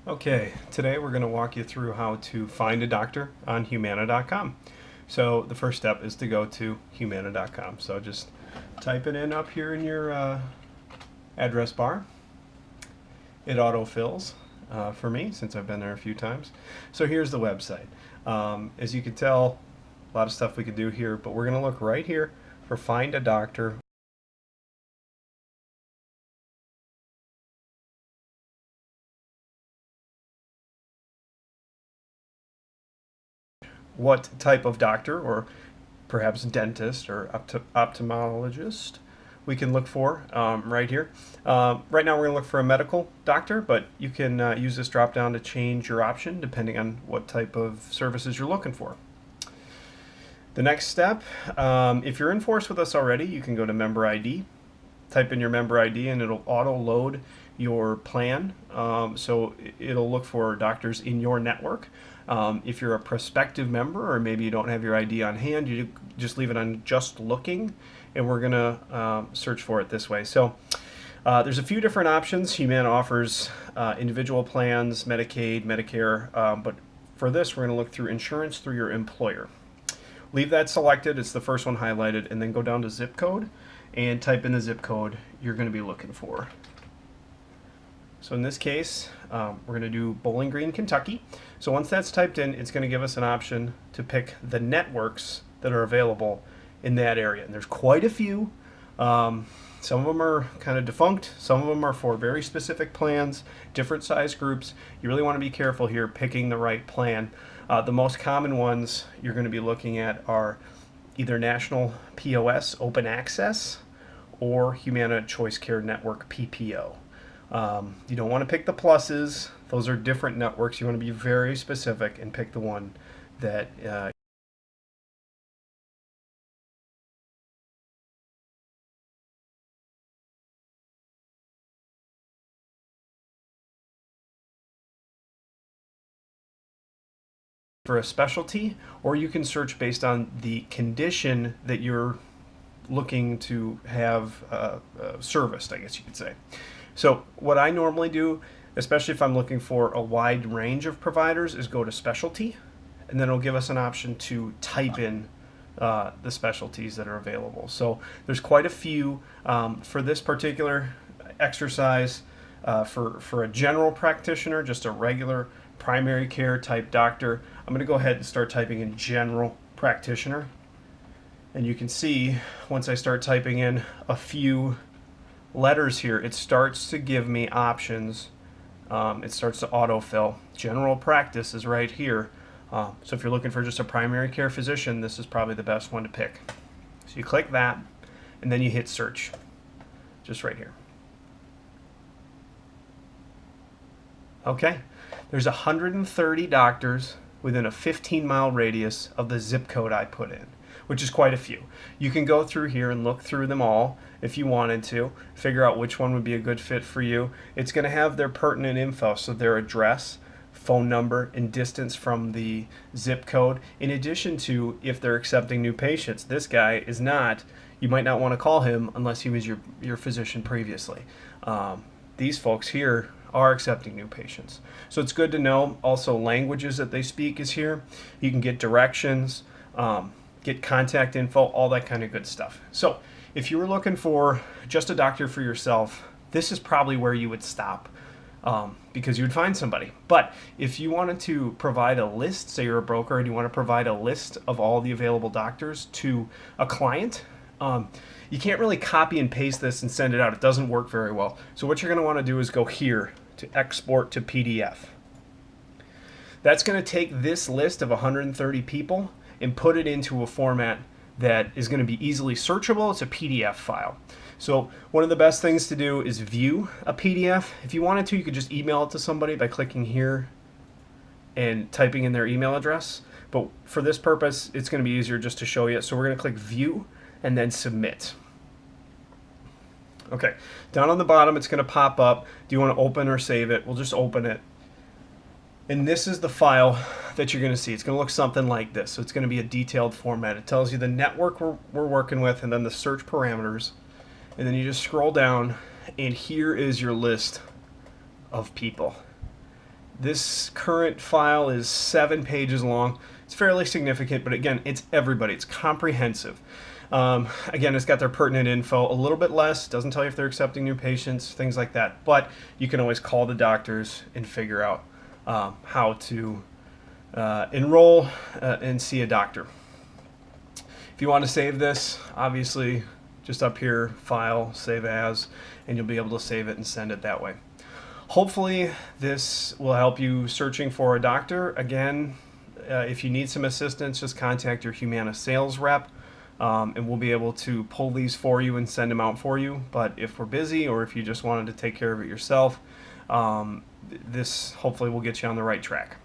Okay, today we're going to walk you through how to find a doctor on Humana.com. So the first step is to go to Humana.com. So just type it in up here in your address bar. It autofills for me since I've been there a few times. So here's the website. As you can tell, a lot of stuff we could do here, but we're going to look right here for Find a Doctor. What type of doctor, or perhaps dentist or ophthalmologist, we can look for right here. Right now we're going to look for a medical doctor, but you can use this drop down to change your option depending on what type of services you're looking for. The next step, if you're in force with us already, you can go to Member ID, type in your member ID, and it'll auto load your plan. So it'll look for doctors in your network. If you're a prospective member, or maybe you don't have your ID on hand, you just leave it on just looking, and we're gonna search for it this way. So there's a few different options. Humana offers individual plans, Medicaid, Medicare, but for this we're gonna look through insurance through your employer. Leave that selected, it's the first one highlighted, and then go down to zip code and type in the zip code you're going to be looking for. So in this case, we're going to do Bowling Green, Kentucky. So once that's typed in, it's going to give us an option to pick the networks that are available in that area. And there's quite a few. Some of them are kind of defunct. Some of them are for very specific plans, different size groups. You really want to be careful here picking the right plan. The most common ones you're going to be looking at are either National POS Open Access or Humana Choice Care Network PPO. You don't want to pick the pluses. Those are different networks. You want to be very specific and pick the one that for a specialty, or you can search based on the condition that you're looking to have serviced, I guess you could say. So what I normally do, especially if I'm looking for a wide range of providers, is go to specialty, and then it'll give us an option to type in the specialties that are available. So there's quite a few. For this particular exercise, for a general practitioner, just a regular primary care type doctor, I'm going to go ahead and start typing in general practitioner. And you can see once I start typing in a few letters here, it starts to give me options. It starts to autofill. General practice is right here. So if you're looking for just a primary care physician, this is probably the best one to pick. So you click that, and then you hit search, just right here. Okay, there's 130 doctors within a 15-mile radius of the zip code I put in, which is quite a few. You can go through here and look through them all if you wanted to, figure out which one would be a good fit for you. It's going to have their pertinent info, so their address, phone number, and distance from the zip code, in addition to if they're accepting new patients. This guy is not. You might not want to call him unless he was your physician previously. These folks here are accepting new patients. So it's good to know. Also, languages that they speak is here. You can get directions, get contact info, all that kind of good stuff. So if you were looking for just a doctor for yourself, this is probably where you would stop, because you would find somebody. But if you wanted to provide a list, say you're a broker and you want to provide a list of all the available doctors to a client, you can't really copy and paste this and send it out. It doesn't work very well. So what you're going to want to do is go here to export to PDF. That's going to take this list of 130 people and put it into a format that is going to be easily searchable. It's a PDF file. So one of the best things to do is view a PDF. If you wanted to, you could just email it to somebody by clicking here and typing in their email address. But for this purpose, it's going to be easier just to show you. So we're going to click View and then Submit. Okay, down on the bottom, it's going to pop up. Do you want to open or save it? We'll just open it. And this is the file that you're going to see. It's going to look something like this. So it's going to be a detailed format. It tells you the network we're working with, and then the search parameters. And then you just scroll down, and here is your list of people. This current file is 7 pages long. It's fairly significant, but again, it's everybody. It's comprehensive. Again, it's got their pertinent info, a little bit less, doesn't tell you if they're accepting new patients, things like that. But you can always call the doctors and figure out how to enroll and see a doctor. If you want to save this, obviously, just up here, File, Save As, and you'll be able to save it and send it that way. Hopefully, this will help you searching for a doctor. Again, if you need some assistance, just contact your Humana sales rep, and we'll be able to pull these for you and send them out for you. But if we're busy, or if you just wanted to take care of it yourself, this hopefully will get you on the right track.